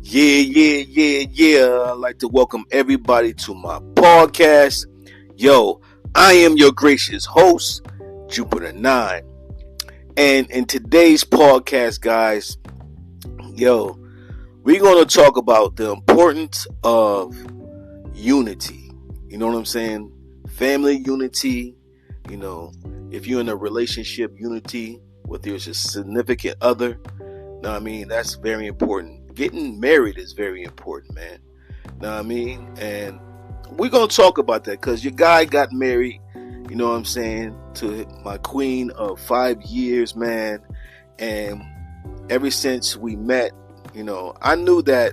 I'd like to welcome everybody to my podcast. Yo, I am your gracious host, Jupiter 9. And in today's podcast, guys, we're going to talk about the importance of unity. You know what I'm saying? Family unity, if you're in a relationship, unity with your significant other. Know what I mean? That's very important. Getting married is very important, man. Know what I mean? And we're going to talk about that because your guy got married, you know what I'm saying, to my queen of 5 years, man. And ever since we met, I knew that,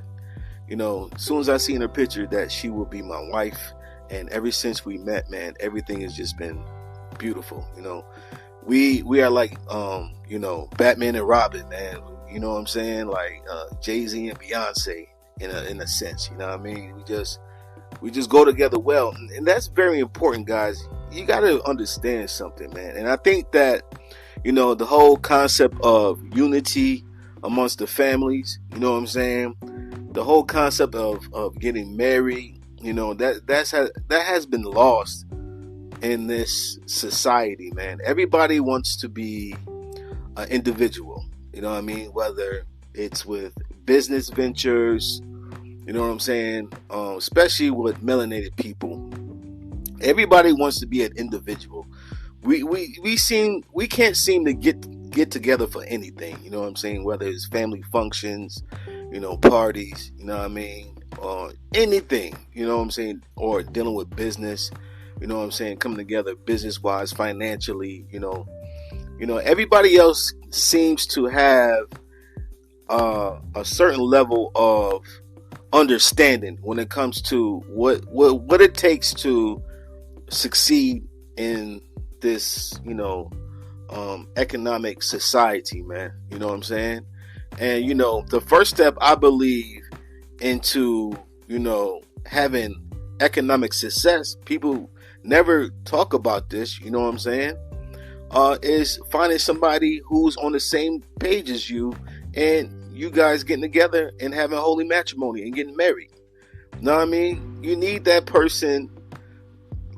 as soon as I seen her picture that she would be my wife. And ever since we met, man, everything has just been beautiful. We are like, Batman and Robin, man. You know what I'm saying? Like Jay-Z and Beyonce in a sense, you know what I mean? We just go together well. And that's very important, guys. You got to understand something, man. And I think that, the whole concept of unity amongst the families, you know what I'm saying? The whole concept of getting married, that has been lost in this society, man. Everybody wants to be an individual. You know what I mean? Whether it's with business ventures, you know what I'm saying? Especially with melanated people. Everybody wants to be an individual. We can't seem to get together for anything. You know what I'm saying? Whether it's family functions, parties, you know what I mean? Or anything, you know what I'm saying? Or dealing with business, you know what I'm saying? Coming together business-wise, financially, everybody else seems to have a certain level of understanding when it comes to what it takes to succeed in this, economic society, man. You know what I'm saying? And, the first step, I believe, into, having economic success, people never talk about this, you know what I'm saying? Is finding somebody who's on the same page as you and you guys getting together and having holy matrimony and getting married. Know what I mean? You need that person,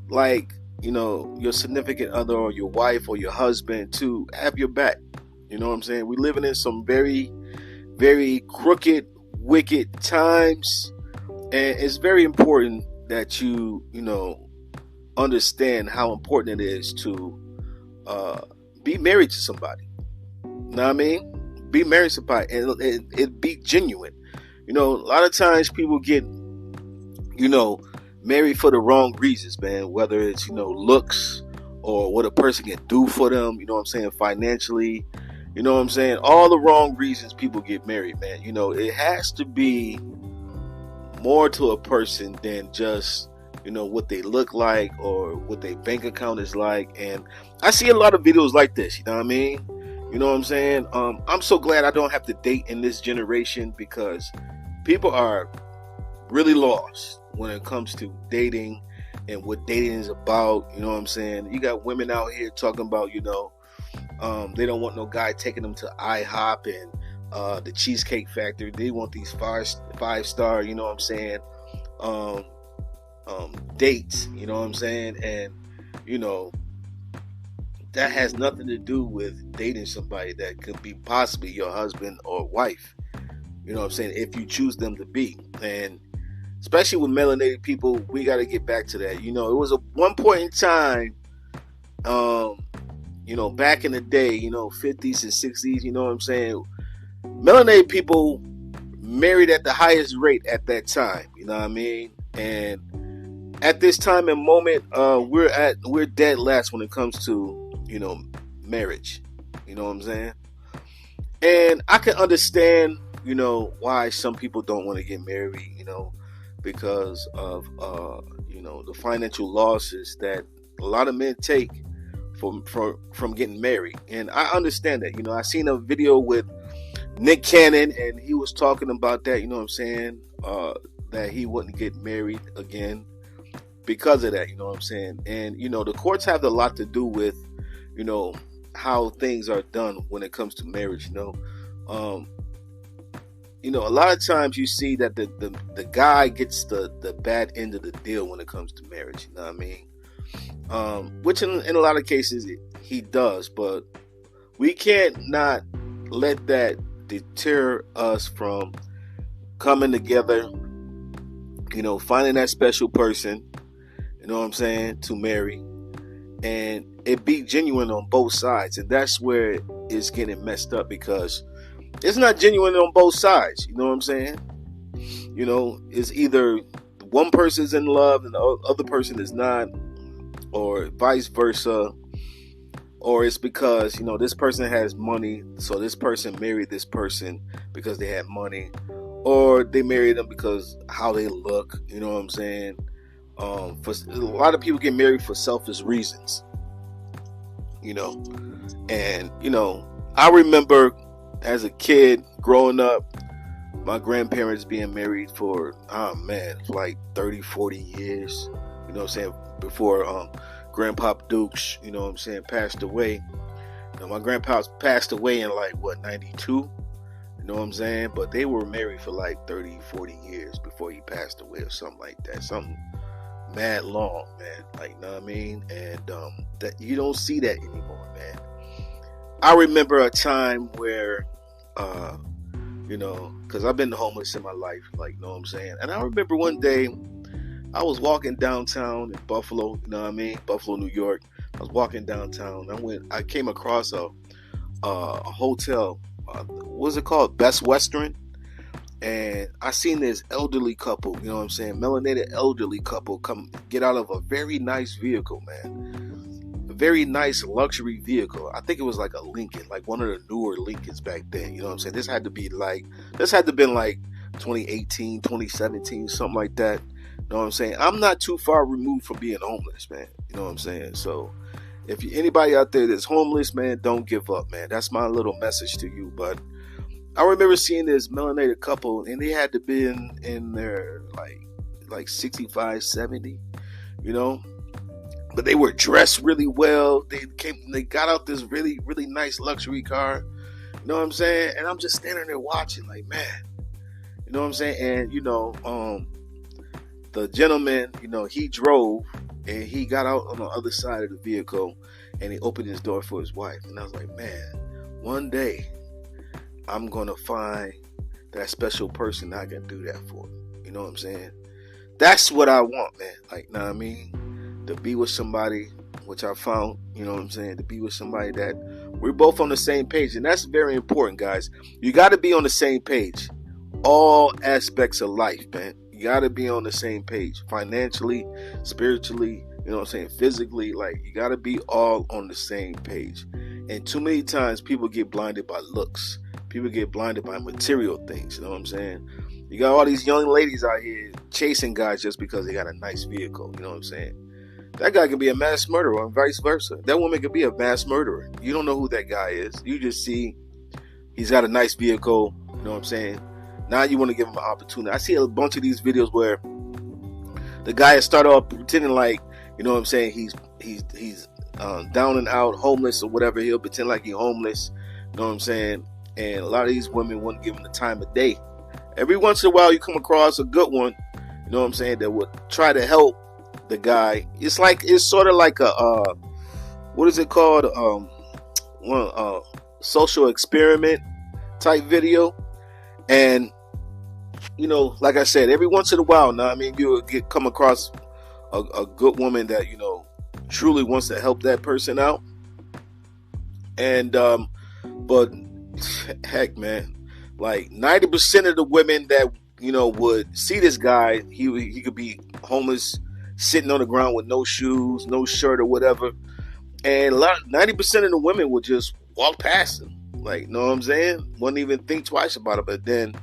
like, your significant other or your wife or your husband to have your back. You know what I'm saying? We're living in some very, very crooked, wicked times. And it's very important that you understand how important it is to be married to somebody. Know what I mean? Be married to somebody and it be genuine. A lot of times people get, married for the wrong reasons, man. Whether it's, looks or what a person can do for them, you know what I'm saying, financially, you know what I'm saying? All the wrong reasons people get married, man. It has to be more to a person than just what they look like or what their bank account is like. And I see a lot of videos like this, you know what I mean? You know what I'm saying? I'm so glad I don't have to date in this generation because people are really lost when it comes to dating and what dating is about. You know what I'm saying? You got women out here talking about, they don't want no guy taking them to IHOP and the Cheesecake Factory. They want these five-star, you know what I'm saying, dates, you know what I'm saying? And that has nothing to do with dating somebody that could be possibly your husband or wife, you know what I'm saying, if you choose them to be. And especially with melanated people, we got to get back to that. It was a one point in time, back in the day, 50s and 60s, you know what I'm saying, melanated people married at the highest rate at that time, you know what I mean? And at this time and moment, we're dead last when it comes to, marriage, you know what I'm saying? And I can understand, why some people don't want to get married, because of, the financial losses that a lot of men take from getting married. And I understand that. I seen a video with Nick Cannon and he was talking about that, you know what I'm saying, that he wouldn't get married again because of that, you know what I'm saying. And the courts have a lot to do with how things are done when it comes to marriage. a lot of times you see that the guy gets the bad end of the deal when it comes to marriage. You know what I mean? Which in a lot of cases he does, but we can't not let that deter us from coming together, finding that special person, you know what I'm saying, to marry, and it be genuine on both sides. And that's where it's getting messed up, because it's not genuine on both sides. You know what I'm saying? It's either one person's in love and the other person is not, or vice versa. Or it's because, this person has money, so this person married this person because they had money. Or they married them because how they look, you know what I'm saying? For a lot of people get married for selfish reasons, And, I remember as a kid growing up, my grandparents being married for like 30, 40 years, you know what I'm saying? Before Grandpa Dukes, you know what I'm saying, passed away. My grandpa passed away in 92? You know what I'm saying? But they were married for 30, 40 years before he passed away or something like that. Something mad long, man. You know what I mean? And that you don't see that anymore, man. I remember a time where, because I've been homeless in my life, you know what I'm saying? And I remember one day I was walking downtown in Buffalo, you know what I mean? Buffalo, New York. I was walking downtown. I came across a hotel. What was it called? Best Western. And I seen this elderly couple, you know what I'm saying? Melanated elderly couple come get out of a very nice vehicle, man. A very nice luxury vehicle. I think it was like a Lincoln, like one of the newer Lincolns back then. You know what I'm saying? This had to been 2018, 2017, something like that. You know what I'm saying? I'm not too far removed from being homeless, man. You know what I'm saying? So if anybody out there that's homeless, man, don't give up, man. That's my little message to you. But I remember seeing this melanated couple, and they had to be in their like 65, 70, but they were dressed really well. They got out this really, really nice luxury car. You know what I'm saying? And I'm just standing there watching, man, you know what I'm saying? And, the gentleman, he drove and he got out on the other side of the vehicle and he opened his door for his wife. And I was like, man, one day I'm going to find that special person I can do that for. You know what I'm saying? That's what I want, man. Know what I mean? To be with somebody, which I found, you know what I'm saying? To be with somebody that we're both on the same page. And that's very important, guys. You got to be on the same page. All aspects of life, man. You got to be on the same page. Financially, spiritually, you know what I'm saying? Physically, you got to be all on the same page. And too many times people get blinded by looks. People get blinded by material things. You know what I'm saying? You got all these young ladies out here chasing guys just because they got a nice vehicle. You know what I'm saying? That guy can be a mass murderer and vice versa. That woman could be a mass murderer. You don't know who that guy is. You just see he's got a nice vehicle. You know what I'm saying? Now you want to give him an opportunity. I see a bunch of these videos where the guy started off pretending you know what I'm saying, he's down and out, homeless or whatever. He'll pretend like he's homeless. You know what I'm saying? And a lot of these women wouldn't give him the time of day. Every once in a while you come across a good one, you know what I'm saying, that would try to help the guy. It's sort of like a what is it called? Social experiment type video. And like I said, every once in a while, now I mean, you'll come across a good woman that truly wants to help that person out. And but heck, man, 90% of the women that would see this guy, he could be homeless, sitting on the ground with no shoes, no shirt or whatever, and 90% of the women would just walk past him. You know what I'm saying? Wouldn't even think twice about it. But then,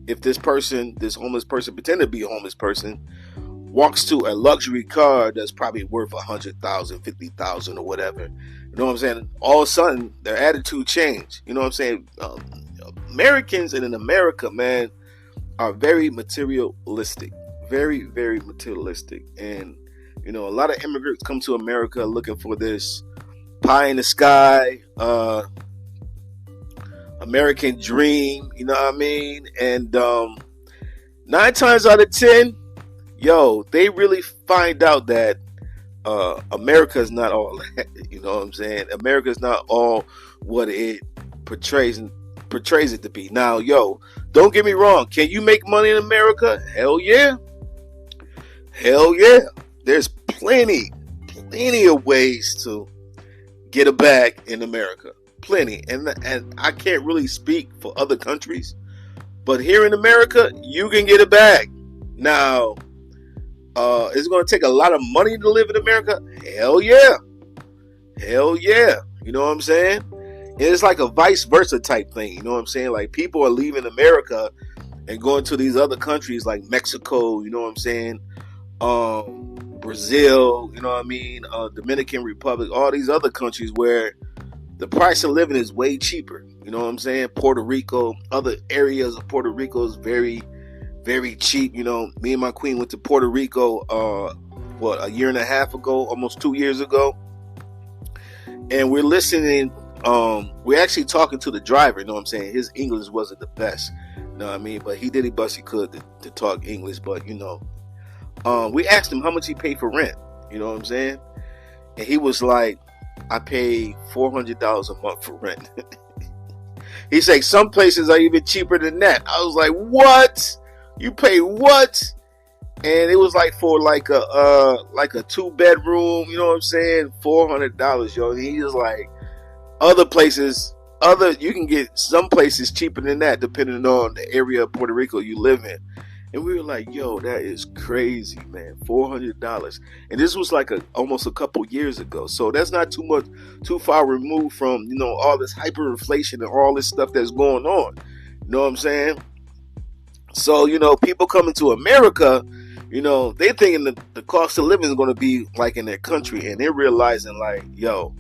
if this homeless person, pretend to be a homeless person, walks to a luxury car that's probably worth $100,000, $50,000 or whatever, you know what I'm saying? All of a sudden, their attitude changed. You know what I'm saying? Americans and in America, man, are very materialistic. Very, very materialistic. And, a lot of immigrants come to America looking for this pie in the sky, American dream, you know what I mean? And 9 times out of 10, yo, they really find out that America is not all that. You know what I'm saying? America is not all what it portrays it to be. Now, yo, don't get me wrong. Can you make money in America? Hell yeah. Hell yeah. There's plenty of ways to get a bag in America. Plenty. And I can't really speak for other countries, but here in America, you can get a bag. Now, it's going to take a lot of money to live in America. Hell yeah. Hell yeah. You know what I'm saying? It's like a vice versa type thing. You know what I'm saying? Like, people are leaving America and going to these other countries like Mexico, you know what I'm saying? Brazil, you know what I mean? Dominican Republic, all these other countries where the price of living is way cheaper. You know what I'm saying? Puerto Rico, other areas of Puerto Rico is very, very cheap. You know, me and my queen went to Puerto Rico, a year and a half ago, almost 2 years ago. And we're listening, we're actually talking to the driver, you know what I'm saying? His English wasn't the best, you know what I mean? But he did the best he could to talk English, but, you know. We asked him how much he paid for rent, you know what I'm saying? And he was like, I pay $400 a month for rent. He's like, some places are even cheaper than that. I was like, what? You pay what? And it was like for like a 2-bedroom, you know what I'm saying? $400, yo. And he was like, other places, you can get some places cheaper than that depending on the area of Puerto Rico you live in. And we were like, yo, that is crazy, man. $400. And this was like almost a couple years ago. So that's not too far removed from, you know, all this hyperinflation and all this stuff that's going on. You know what I'm saying? So, you know, people coming to America, you know, they thinking that the cost of living is going to be like in their country. And they're realizing like, yo,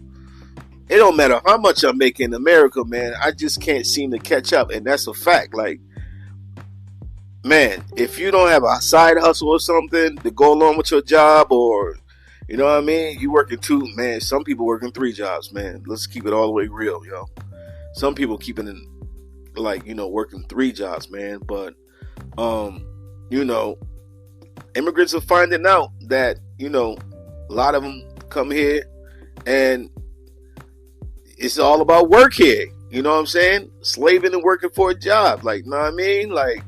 it don't matter how much I make in America, man. I just can't seem to catch up. And that's a fact. Like, man, if you don't have a side hustle or something to go along with your job, or, you know what I mean, you working some people working 3 jobs, man. Let's keep it all the way real, yo. Some people keeping it like, you know, working 3 jobs, man. But, you know, immigrants are finding out that, you know, a lot of them come here and it's all about work here. You know what I'm saying? Slaving and working for a job. Like, you know what I mean? Like,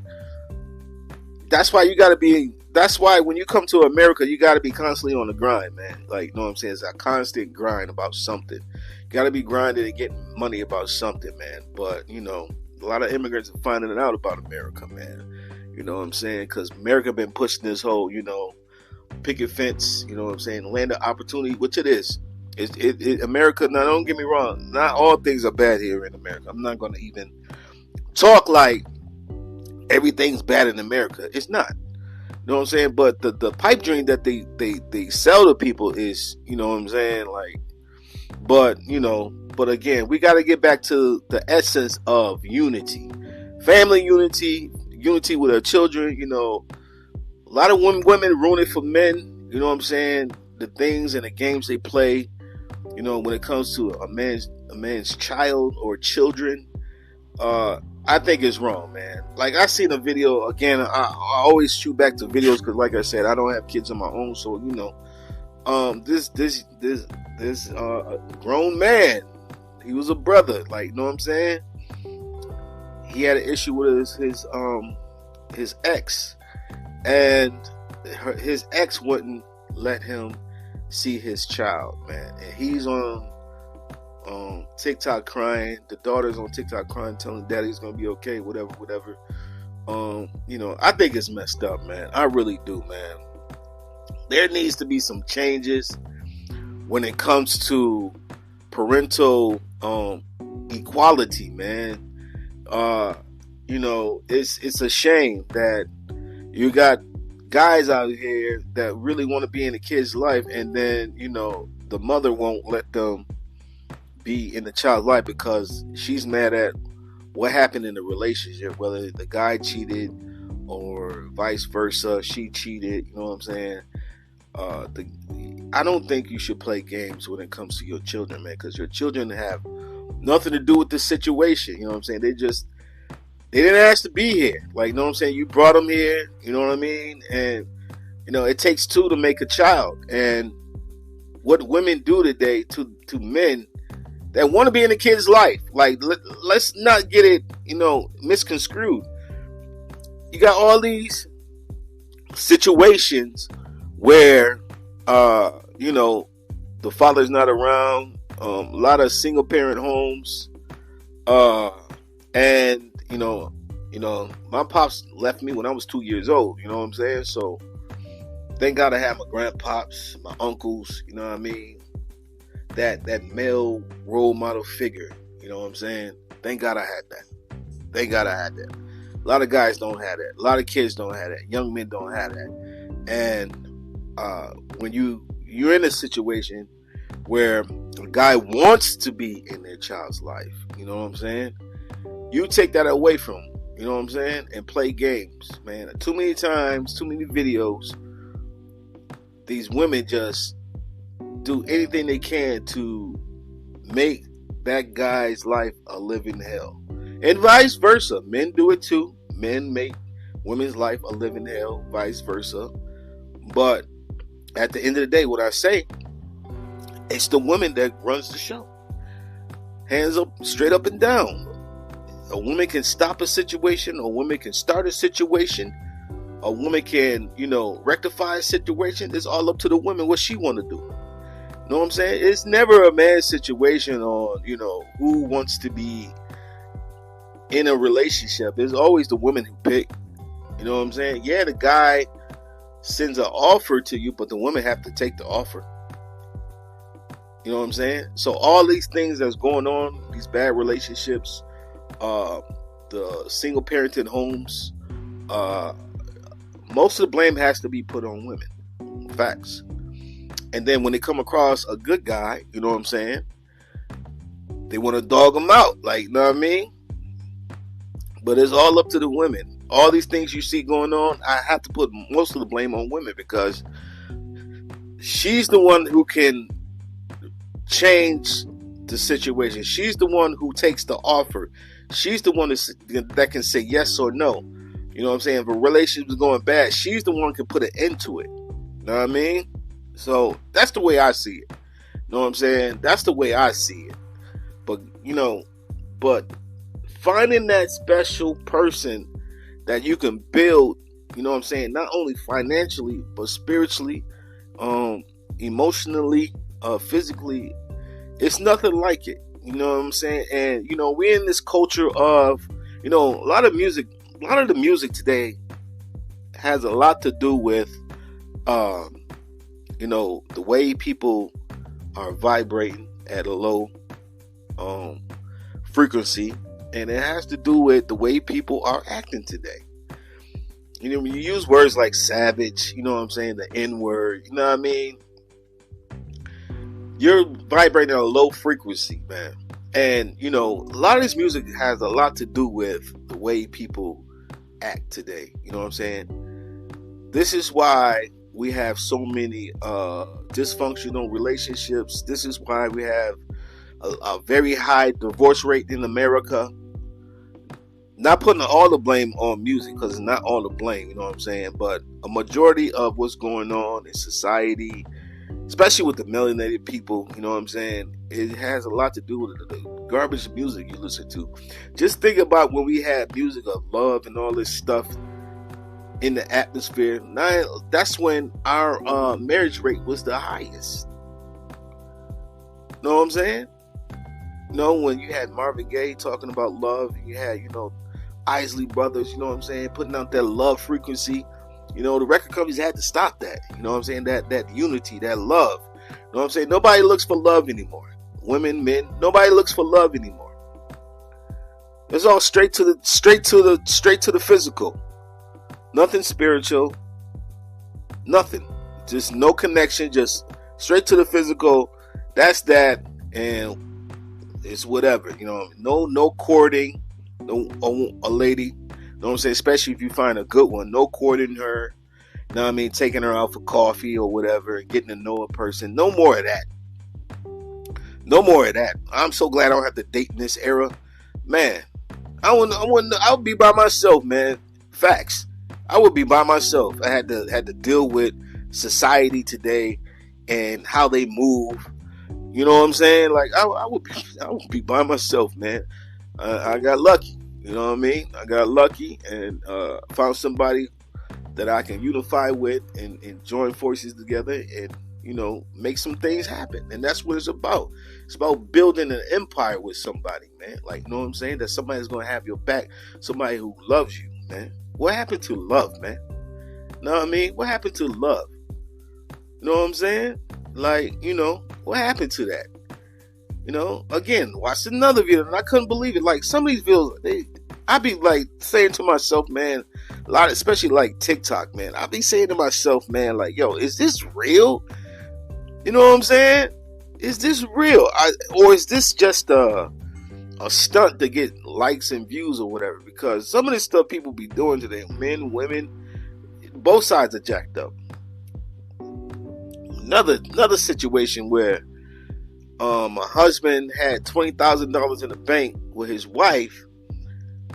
that's why when you come to America, you got to be constantly on the grind, man. Like, you know what I'm saying? It's a constant grind about something. You got to be grinding and getting money about something, man. But, you know, a lot of immigrants are finding out about America, man. You know what I'm saying? Because America been pushing this whole, you know, picket fence, you know what I'm saying, land of opportunity, which it is. America, now don't get me wrong, not all things are bad here in America. I'm not going to even talk like everything's bad in America. It's not. You know what I'm saying? But the pipe dream that they sell to people is, you know what I'm saying? Like, but, you know, but again, we got to get back to the essence of unity. Family unity with our children, you know. A lot of women ruin it for men, you know what I'm saying? The things and the games they play, you know, when it comes to a man's child or children, I think it's wrong, man. Like, I seen a video, again, I always shoot back to videos because, like I said, I don't have kids of my own, so, you know, this grown man, he was a brother, like, you know what I'm saying? He had an issue with his ex, and his ex wouldn't let him see his child, man. And he's on TikTok crying. The daughter's on TikTok crying, telling daddy's gonna be okay, whatever. You know, I think it's messed up, man. I really do, man. There needs to be some changes when it comes to parental equality, man. You know, it's a shame that you got guys out here that really want to be in the kid's life, and then, you know, the mother won't let them be in the child's life because she's mad at what happened in the relationship, whether the guy cheated or vice versa, she cheated, you know what I'm saying? I don't think you should play games when it comes to your children, man, because your children have nothing to do with the situation. You know what I'm saying? They didn't ask to be here. Like, you know what I'm saying? You brought them here. You know what I mean? And, it takes two to make a child. And what women do today to men that want to be in a kid's life, like, let's not get it, misconstrued. You got all these situations where, the father's not around, a lot of single parent homes, and, my pops left me when I was 2 years old, you know what I'm saying? So, thank God I had my grandpops, my uncles, you know what I mean? That male role model figure, you know what I'm saying? Thank God I had that. Thank God I had that. A lot of guys don't have that. A lot of kids don't have that. Young men don't have that. And when you're in a situation where a guy wants to be in their child's life, you know what I'm saying? You take that away from him, you know what I'm saying? And play games, man. Too many times, too many videos, these women just do anything they can to make that guy's life a living hell. And vice versa. Men do it too. Men make women's life a living hell, vice versa. But at the end of the day, what I say, it's the woman that runs the show. Hands up, straight up and down. A woman can stop a situation. A woman can start a situation. A woman can, rectify a situation. It's all up to the woman what she want to do. You know what I'm saying? It's never a man's situation on, who wants to be in a relationship. It's always the woman who pick. You know what I'm saying? Yeah, the guy sends an offer to you, but the woman have to take the offer. You know what I'm saying? So all these things that's going on, these bad relationships, the single parenting homes, most of the blame has to be put on women. Facts. And then when they come across a good guy, you know what I'm saying? They want to dog him out. Like, you know what I mean? But it's all up to the women. All these things you see going on, I have to put most of the blame on women because she's the one who can change the situation. She's the one who takes the offer. She's the one that can say yes or no. You know what I'm saying? If a relationship is going bad, she's the one who can put an end to it. You know what I mean? So that's the way I see it. You know what I'm saying? That's the way I see it. But, finding that special person that you can build, you know what I'm saying, not only financially, but spiritually, emotionally, physically, it's nothing like it. You know what I'm saying? And, we're in this culture of, a lot of the music today has a lot to do with, the way people are vibrating at a low frequency. And it has to do with the way people are acting today. When you use words like savage, you know what I'm saying, the N-word, you know what I mean? You're vibrating at a low frequency, man. And, a lot of this music has a lot to do with the way people act today. You know what I'm saying? This is why we have so many dysfunctional relationships. This is why we have a very high divorce rate in America. Not putting all the blame on music, because it's not all the blame, you know what I'm saying? But a majority of what's going on in society, especially with the melanated people, you know what I'm saying? It has a lot to do with the garbage music you listen to. Just think about when we had music of love and all this stuff in the atmosphere. Now, that's when our marriage rate was the highest. You know what I'm saying? When you had Marvin Gaye talking about love, you had, Isley Brothers, you know what I'm saying, putting out that love frequency. The record companies had to stop that. You know what I'm saying? That unity, that love. You know what I'm saying? Nobody looks for love anymore. Women, men, nobody looks for love anymore. It's all straight to the physical. Nothing spiritual. Nothing. Just no connection. Just straight to the physical. That's that. And it's whatever. No courting. No, a lady. You know what I'm saying? Especially if you find a good one. No courting her. You know what I mean? Taking her out for coffee or whatever. Getting to know a person. No more of that. No more of that. I'm so glad I don't have to date in this era. Man, I would be by myself, man. Facts. I would be by myself. I had to deal with society today and how they move. You know what I'm saying? Like I would be by myself, man. I got lucky. You know what I mean? I got lucky and found somebody that I can unify with and join forces together and, you know, make some things happen. And that's what it's about. It's about building an empire with somebody, man. Like, you know what I'm saying? That somebody's going to have your back. Somebody who loves you, man. What happened to love, man? Know what I mean? What happened to love? You know what I'm saying? Like, you know, what happened to that? You know, again, watched another video and I couldn't believe it. Like, some of these videos, I be like saying to myself, man, a lot, especially like TikTok, man. I be saying to myself, man, like, yo, is this real? You know what I'm saying? Is this real? Or is this just a stunt to get likes and views or whatever? Because some of this stuff people be doing today, men, women, both sides are jacked up. Another situation where a husband had $20,000 in the bank with his wife.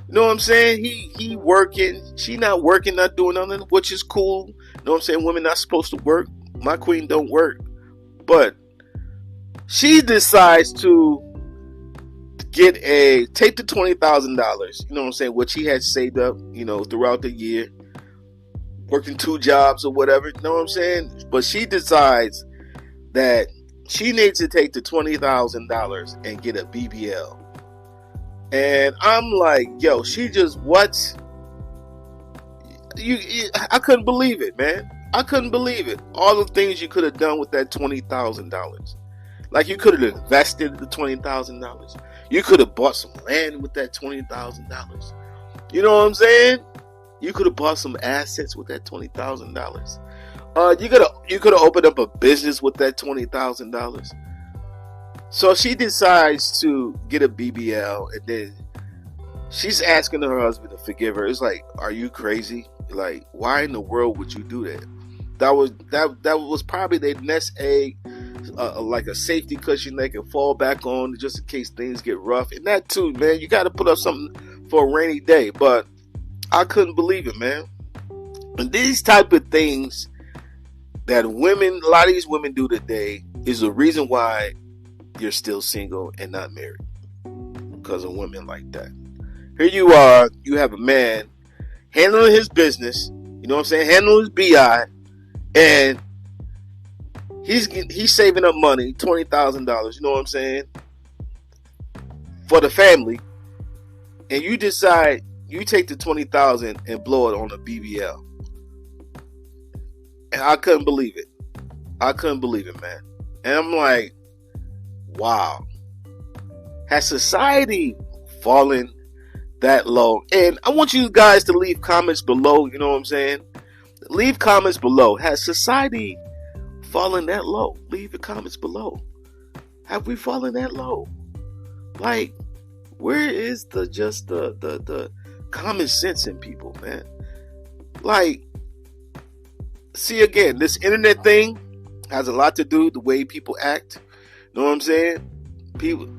You know what I'm saying? He working, she not working, not doing nothing, which is cool. You know what I'm saying? Women not supposed to work. My queen don't work. But she decides to take the $20,000, you know what I'm saying, which he had saved up, you know, throughout the year, working 2 jobs or whatever, you know what I'm saying? But she decides that she needs to take the $20,000 and get a BBL. And I'm like, yo, she just, what? I couldn't believe it, man. I couldn't believe it. All the things you could have done with that $20,000. Like, you could have invested the $20,000. You could have bought some land with that $20,000. You know what I'm saying? You could have bought some assets with that $20,000. You could have opened up a business with that $20,000. So she decides to get a BBL, and then she's asking her husband to forgive her. It's like, are you crazy? Like, why in the world would you do that? That was probably their nest egg, like a safety cushion they can fall back on just in case things get rough. And that too, man, you got to put up something for a rainy day. But I couldn't believe it, man. And these type of things that a lot of these women do today is the reason why you're still single and not married, because of women like that. Here you are, you have a man handling his business, you know what I'm saying, handling his BI, and he's saving up money, $20,000, you know what I'm saying, for the family, and you decide you take the $20,000 and blow it on a BBL. And I couldn't believe it. I couldn't believe it, man. And I'm like, wow. Has society fallen that low? And I want you guys to leave comments below, you know what I'm saying? Leave comments below. Has society fallen that low? Leave the comments below. Have we fallen that low? Like, where is the common sense in people, man? Like, see, again, this internet thing has a lot to do with the way people act. You know what I'm saying?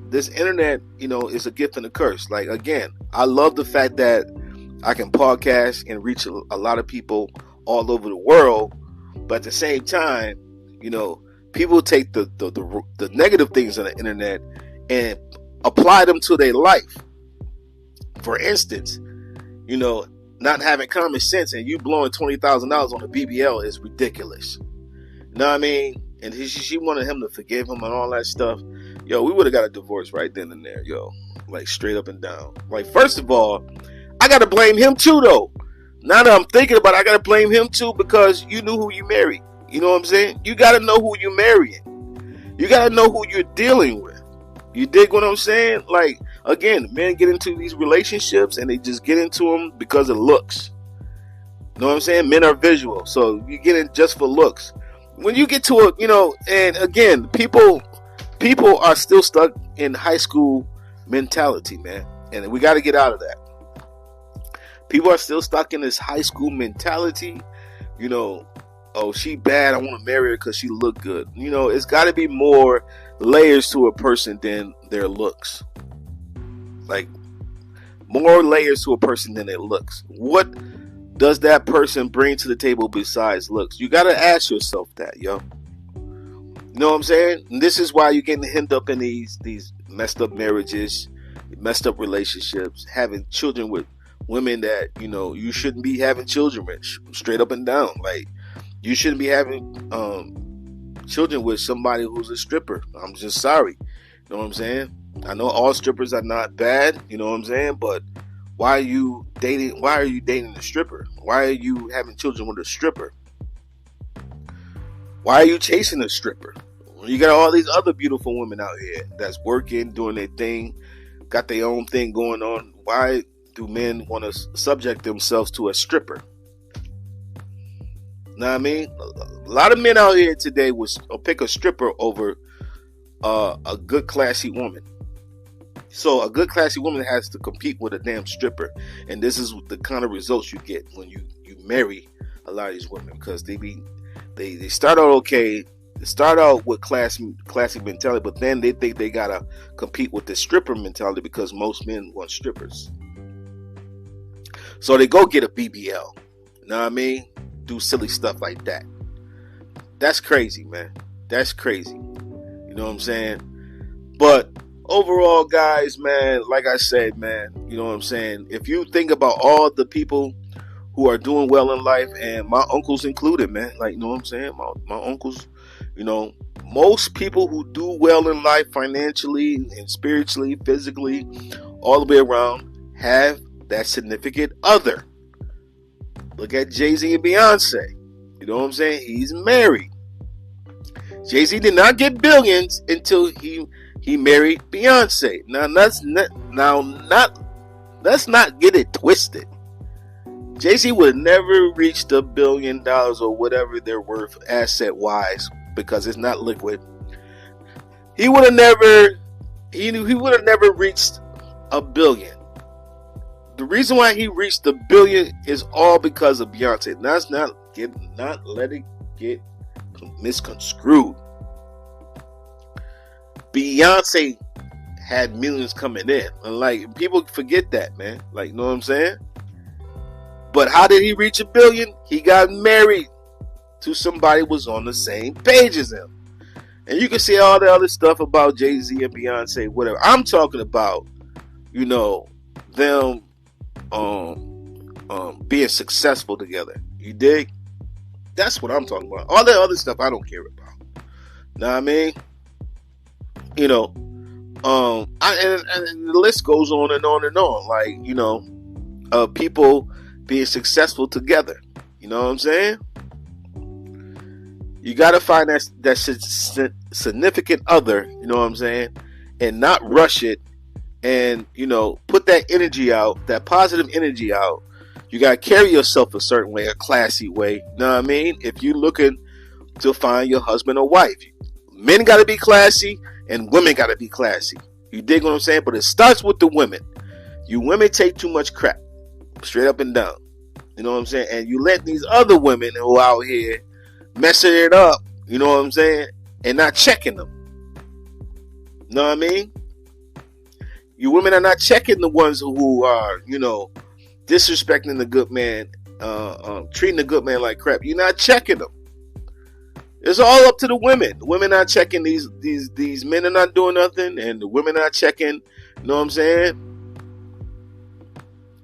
This internet, you know, is a gift and a curse. Like, again, I love the fact that I can podcast and reach a lot of people all over the world. But at the same time, you know, people take the negative things on the internet and apply them to their life. For instance, you know, not having common sense and you blowing $20,000 on a BBL is ridiculous. You know what I mean? And she wanted him to forgive him and all that stuff. Yo, we would have got a divorce right then and there, yo. Like, straight up and down. Like, first of all, I got to blame him too, though. Now that I'm thinking about it, I got to blame him too, because you knew who you married. You know what I'm saying? You got to know who you're marrying. You got to know who you're dealing with. You dig what I'm saying? Like, again, men get into these relationships and they just get into them because of looks. You know what I'm saying? Men are visual, so you get in just for looks. When you get to you know, and again, people are still stuck in high school mentality, man. And we got to get out of that. People are still stuck in this high school mentality. You know, oh, she bad, I want to marry her because she look good. You know, it's got to be more layers to a person than their looks. Like, more layers to a person than their looks. What does that person bring to the table besides looks? You gotta ask yourself that, yo. You know what I'm saying? And this is why you're getting hemmed up in these messed up marriages, messed up relationships, having children with women that, you know, you shouldn't be having children with, straight up and down. Like, you shouldn't be having children with somebody who's a stripper. I'm just sorry. You know what I'm saying? I know all strippers are not bad, you know what I'm saying? But why are you dating a stripper? Why are you having children with a stripper? Why are you chasing a stripper? You got all these other beautiful women out here that's working, doing their thing, got their own thing going on. Why do men want to subject themselves to a stripper? Know what I mean? A lot of men out here today will pick a stripper over a good, classy woman. So a good, classy woman has to compete with a damn stripper. And this is the kind of results you get when you marry a lot of these women. Because they start out okay. They start out with classy mentality, but then they think they gotta compete with the stripper mentality because most men want strippers. So they go get a BBL. You know what I mean? Do silly stuff like that. That's crazy, man. That's crazy. You know what I'm saying? But overall, guys, man, like I said, man, you know what I'm saying? If you think about all the people who are doing well in life, and my uncles included, man, like, you know what I'm saying? My uncles, you know, most people who do well in life financially and spiritually, physically, all the way around, have that significant other. Look at Jay-Z and Beyonce. You know what I'm saying? He's married. Jay-Z did not get billions until he married Beyonce. Now let's not get it twisted. Jay-Z would have never reached $1 billion or whatever they're worth asset wise, because it's not liquid. He would have never reached $1 billion. The reason why he reached $1 billion is all because of Beyonce. Let's not let it get misconstrued. Beyonce had millions coming in, and like, people forget that, man. Like, you know what I'm saying? But how did he reach $1 billion? He got married to somebody who was on the same page as him. And you can see all the other stuff about Jay-Z and Beyonce, whatever. I'm talking about, you know, them being successful together. You dig? That's what I'm talking about. All that other stuff I don't care about. Know what I mean? You know, and the list goes on and on and on. Like, you know, people being successful together. You know what I'm saying? You got to find that significant other, you know what I'm saying, and not rush it, and, you know, put that energy out, that positive energy out. You got to carry yourself a certain way, a classy way. You know what I mean? If you're looking to find your husband or wife, men got to be classy and women got to be classy. You dig what I'm saying? But it starts with the women. You women take too much crap, straight up and down. You know what I'm saying? And you let these other women who are out here messing it up, you know what I'm saying, and not checking them. You know what I mean? You women are not checking the ones who are, you know, disrespecting the good man, treating the good man like crap. You're not checking them. It's all up to the women. The women are checking these men are not doing nothing, and the women are checking. You know what I'm saying?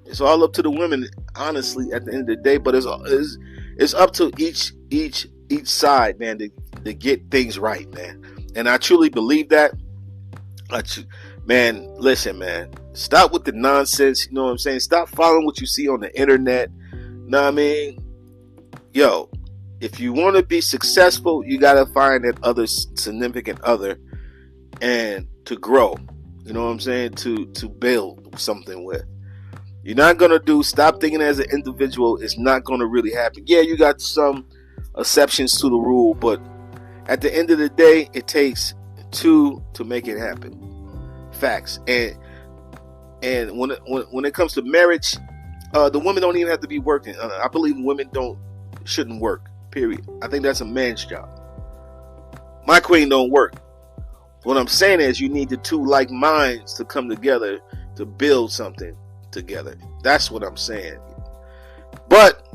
It's all up to the women, honestly, at the end of the day. But it's up to each side, man, to get things right, man. And I truly believe that. Man, listen, man. Stop with the nonsense. You know what I'm saying? Stop following what you see on the internet. You know what I mean? Yo, if you want to be successful, you got to find that other significant other and to grow. You know what I'm saying? To build something with. You're not going to stop thinking as an individual. It's not going to really happen. Yeah, you got some exceptions to the rule, but at the end of the day, it takes two to make it happen. Facts. And when it comes to marriage, the women don't even have to be working. I believe women shouldn't work. Period. I think that's a man's job. My queen don't work. What I'm saying is you need the two like minds to come together to build something together. That's what I'm saying. But,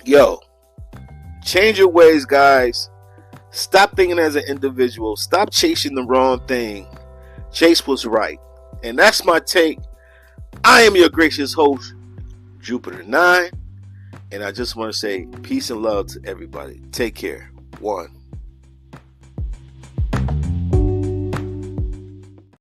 yo, change your ways, guys. Stop thinking as an individual. Stop chasing the wrong thing. Chase what's right. And that's my take. I am your gracious host, Jupiter 9. And I just want to say peace and love to everybody. Take care. One.